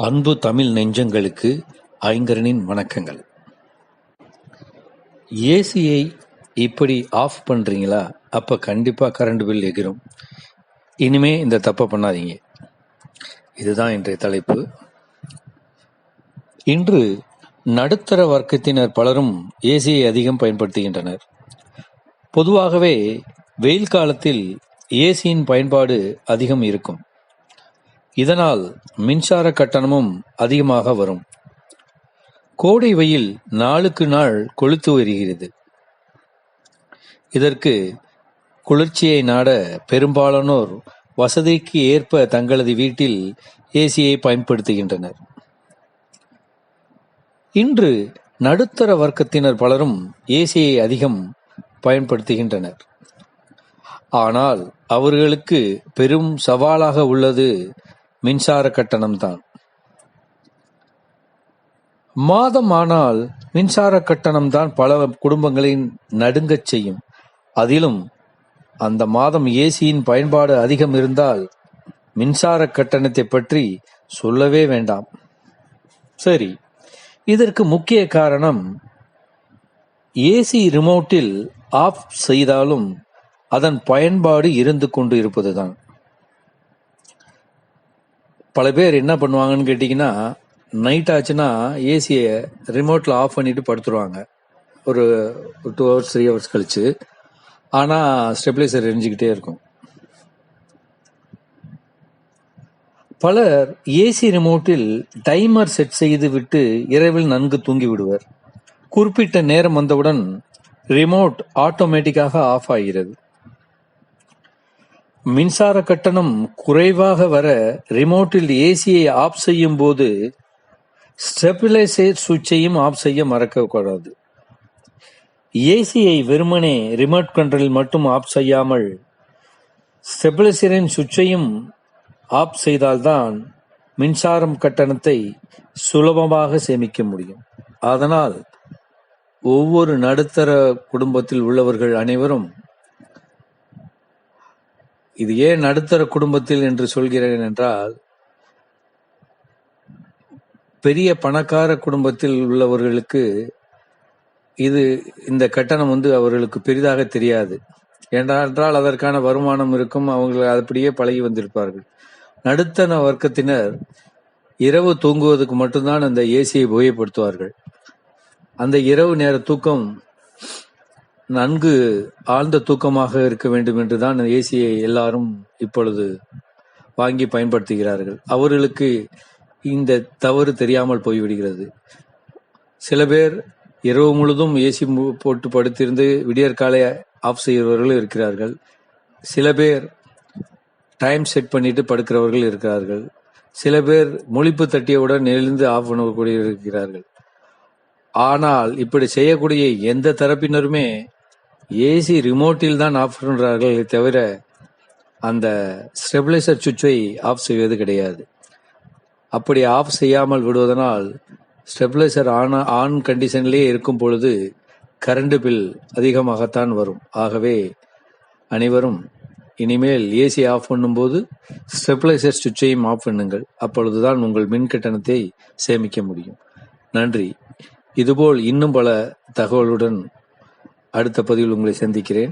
அன்பு தமிழ் நெஞ்சங்களுக்கு ஐங்கரனின் வணக்கங்கள். ஏசியை இப்படி ஆஃப் பண்ணுறீங்களா? அப்போ கண்டிப்பாக கரண்ட் பில் எகிரும். இனிமே இந்த தப்பை பண்ணாதீங்க. இதுதான் இன்றைய தலைப்பு. இன்று நடுத்தர வர்க்கத்தினர் பலரும் ஏசியை அதிகம் பயன்படுத்துகின்றனர். பொதுவாகவே வெயில் காலத்தில் ஏசியின் பயன்பாடு அதிகம் இருக்கும். இதனால் மின்சார கட்டணமும் அதிகமாக வரும். கோடை வெயில் நாளுக்கு நாள் கொளுத்து வருகிறது. இதற்கு குளிர்ச்சியை நாட பெரும்பாலானோர் வசதிக்கு ஏற்ப தங்களது வீட்டில் ஏசியை பயன்படுத்துகின்றனர். இன்று நடுத்தர வர்க்கத்தினர் பலரும் ஏசியை அதிகம் பயன்படுத்துகின்றனர். ஆனால் அவர்களுக்கு பெரும் சவாலாக உள்ளது மின்சார கட்டணம்தான். மாதம் ஆனால் மின்சார கட்டணம்தான் பல குடும்பங்களின் நடுங்கச் செய்யும். அதிலும் அந்த மாதம் ஏசியின் பயன்பாடு அதிகம் இருந்தால் மின்சார கட்டணத்தை பற்றி சொல்லவே வேண்டாம். சரி, இதற்கு முக்கிய காரணம் ஏசி ரிமோட்டில் ஆஃப் செய்தாலும் அதன் பயன்பாடு இருந்து கொண்டு இருப்பதுதான். பல பேர் என்ன பண்ணுவாங்கன்னு கேட்டிங்கன்னா, நைட் ஆச்சுன்னா ஏசியை ரிமோட்டில் ஆஃப் பண்ணிட்டு படுத்துருவாங்க ஒரு 2 hours 3 hours கழிச்சு. ஆனால் ஸ்டெபிலைசர் எரிஞ்சுக்கிட்டே இருக்கும். பலர் ஏசி ரிமோட்டில் டைமர் செட் செய்து விட்டு இரவில் நன்கு தூங்கி விடுவர். குறிப்பிட்ட நேரம் வந்தவுடன் ரிமோட் ஆட்டோமேட்டிக்காக ஆஃப் ஆகிறது. மின்சார கட்டணம் குறைவாக வர ரிமோட்டில் ஏசியை ஆஃப் செய்யும் போது ஸ்டெபிலைசர் சுவிட்சையும் ஆஃப் செய்ய மறக்கக்கூடாது. ஏசியை வெறுமனே ரிமோட் கண்ட்ரோலில் மட்டும் ஆஃப் செய்யாமல் ஸ்டெபிலைசரின் சுவிட்சையும் ஆஃப் செய்தால்தான் மின்சாரம் கட்டணத்தை சுலபமாக சேமிக்க முடியும். அதனால் ஒவ்வொரு நடுத்தர குடும்பத்தில் உள்ளவர்கள் அனைவரும், இது ஏன் நடுத்தர குடும்பத்தில் என்று சொல்கிறேன் என்றால், பெரிய பணக்கார குடும்பத்தில் உள்ளவர்களுக்கு இந்த கட்டணம் அவர்களுக்கு பெரிதாக தெரியாது. ஏனென்றால் அதற்கான வருமானம் இருக்கும், அவங்க அப்படியே பழகி வந்திருப்பார்கள். நடுத்தர வர்க்கத்தினர் இரவு தூங்குவதற்கு மட்டும்தான் அந்த ஏசியை உபயோகப்படுத்துவார்கள். அந்த இரவு நேர தூக்கம் நன்கு ஆழ்ந்த தூக்கமாக இருக்க வேண்டும் என்றுதான் ஏசியை எல்லாரும் இப்பொழுது வாங்கி பயன்படுத்துகிறார்கள். அவர்களுக்கு இந்த தவறு தெரியாமல் போய்விடுகிறது. சில பேர் இரவு முழுதும் ஏசி போட்டு படுத்திருந்து விடியற்காலை ஆஃப் செய்கிறவர்கள் இருக்கிறார்கள். சில பேர் டைம் செட் பண்ணிட்டு படுக்கிறவர்கள் இருக்கிறார்கள். சில பேர் முழிப்பு தட்டியவுடன் எழுந்து ஆஃப் பண்ணக்கூடிய இருக்கிறார்கள். ஆனால் இப்படி செய்யக்கூடிய எந்த தரப்பினருமே ஏசி ரிமோட்டில் தான் ஆஃப் பண்றார்களே தவிர அந்த ஸ்டெபிலைசர் சுவிட்சை ஆஃப் செய்வது கிடையாது. அப்படி ஆஃப் செய்யாமல் விடுவதனால் ஸ்டெபிலைசர் ஆன் கண்டிஷன்லேயே இருக்கும் பொழுது கரண்ட் பில் அதிகமாகத்தான் வரும். ஆகவே அனைவரும் இனிமேல் ஏசி ஆஃப் பண்ணும்போது ஸ்டெபிலைசர் சுவிட்சையும் ஆஃப் பண்ணுங்கள். அப்பொழுதுதான் உங்கள் மின் கட்டணத்தை சேமிக்க முடியும். நன்றி. இதுபோல் இன்னும் பல தகவலுடன் அடுத்த பதிவில் உங்களை சந்திக்கிறேன்.